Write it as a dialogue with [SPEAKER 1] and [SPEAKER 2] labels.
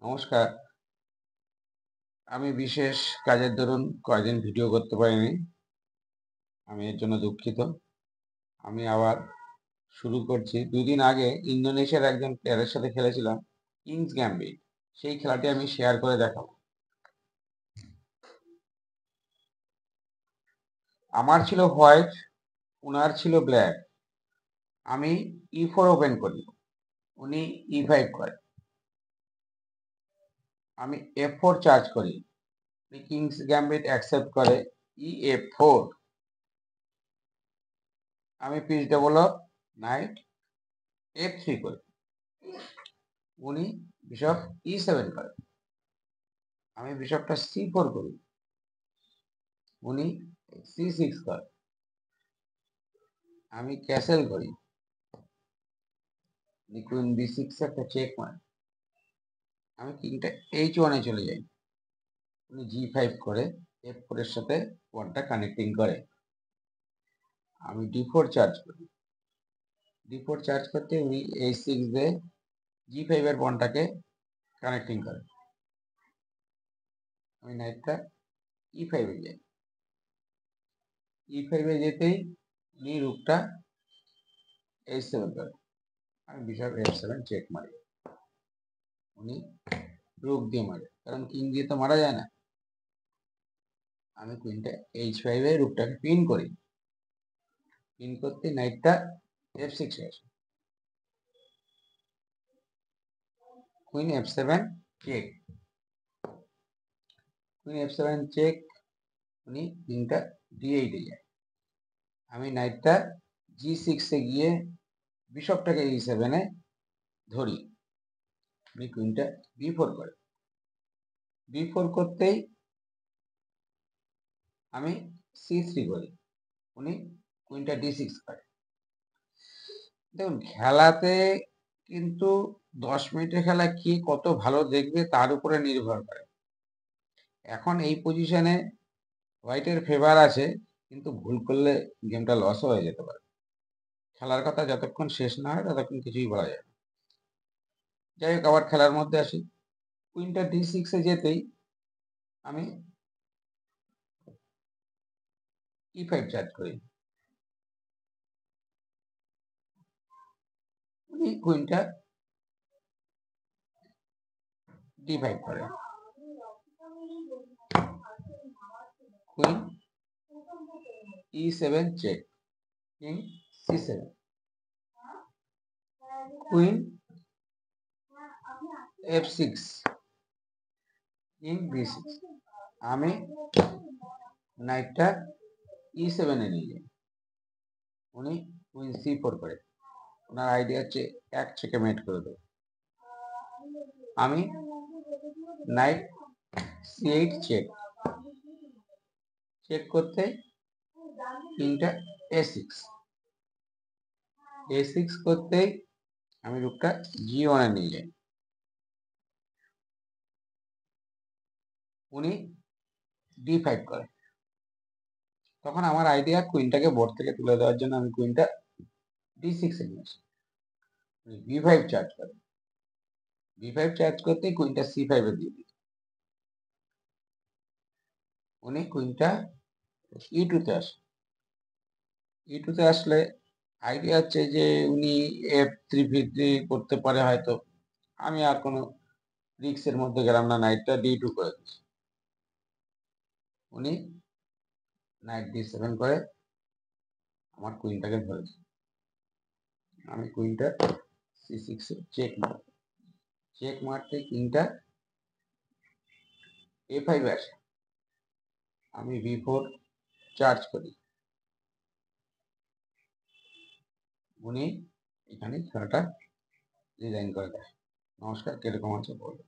[SPEAKER 1] নমস্কার। আমি বিশেষ কাজের দরুন কয়েকদিন ভিডিও করতে পারিনি। আমি এর জন্য দুঃখিত। আমি আবার শুরু করছি। ২ দিন আগে ইন্দোনেশিয়ার একজন প্লেয়ারের সাথে খেলেছিলাম, কিংস গ্যাম্বিট। সেই খেলাটি আমি শেয়ার করে দেখাবো। আমার ছিল হোয়াইট, উনার ছিল ব্ল্যাক। আমি E4 ওপেন করি, উনি E5 করে। আমি F4 চার্জ করি, কিংস গ্যাম্বিট অ্যাকসেপ্ট করে EF4। আমি পিস ডেভেলপ নাইট F3 করি, উনি বিশপ E7 করে। আমি বিশপটা C4 করি, উনি C6 করে। আমি ক্যাসেল করি, কুইন B6 একটা চেক মারে। আমি কিংটা H1 এ চলে যাই, উনি G5 করে F4 এর সাথে পয়েন্টটা কানেক্টিং করে। আমি D4 চার্জ করি, D4 চার্জ করতে উনি H6 দিয়ে G5 এর পয়েন্টটাকে কানেক্টিং করে। আমি নাইটটা E5 এ যাই, E5 এ যেতেই উনি রুকটা H7 করে। আমি বিশপ F7 চেক মারি, উনি রুক দিয়ে মারে, কারণ কিং দিয়ে তো মারা যায় না। আমি কুইনটা H5 এ রুকটাকে পিন করি, পিন করতে নাইটটা F6 এ আসে, queen F7 check, queen F7 check, উনি কিংটা D8 এ যায়। আমি নাইটটা G6 এ গিয়ে বিশপটাকে E7 এ ধরি, উনি কুইনটা B4 করে। B4 করতেই আমি C3 করি, উনি কুইনটা D6 করে। দেখুন, খেলাতে কিন্তু 10 মিনিটের খেলা কে কত ভালো দেখবে তার উপরে নির্ভর করে। এখন এই পজিশনে হোয়াইটের ফেভার আছে, কিন্তু ভুল করলে গেমটা লসও হয়ে যেতে পারে। খেলার কথা যতক্ষণ শেষ না হয় ততক্ষণ কিছুই বলা যায় না। যাই হোক, আবার খেলার মধ্যে আসি। কুইনটা D6 এ যেতেই আমি E5 চার্জ করি, উনি কুইনটা D5 করে। Queen E7 check, king C7, queen F6, king B6। আমি নাইটটা E7 এ নিয়ে যাই, উনি কুইন C4 করে। ওনার আইডিয়া হচ্ছে এক চেকে মেট করে দেবো। আমি নাইট C8 চেক, চেক করতে কিংটা A6, A6 করতেই আমি রুকটা G1 এ নিয়ে যাই, উনি D5 করে। তখন আমার আইডিয়া কুইনটাকে বোর্ড থেকে তুলে দেওয়ার জন্য আমি কুইনটা D6 এ নিয়ে আসি, B5 চার্জ করে। B5 চার্জ করতেই কুইনটা C5 এ দিয়ে দিই, উনি কুইনটা E2 তে আসে। E2 তে আসলে আইডিয়া হচ্ছে যে উনি F3 ফিথ্রি করতে পারে হয়তো। আমি আর কোনো রিস্কের মধ্যে গেলাম না, নাইটটা D2 করে দিচ্ছি। উনি নাইট D7 করে আমার কুইনটাকে ধরেছে। আমি কুইনটা C6 এ চেক মারি, চেক মারতে কিংটা A5 আসে। আমি B4 চার্জ করি, উনি এখানে খেলাটা ডিজাইন করে দেয়। নমস্কার, কিরকম আছে বলুন।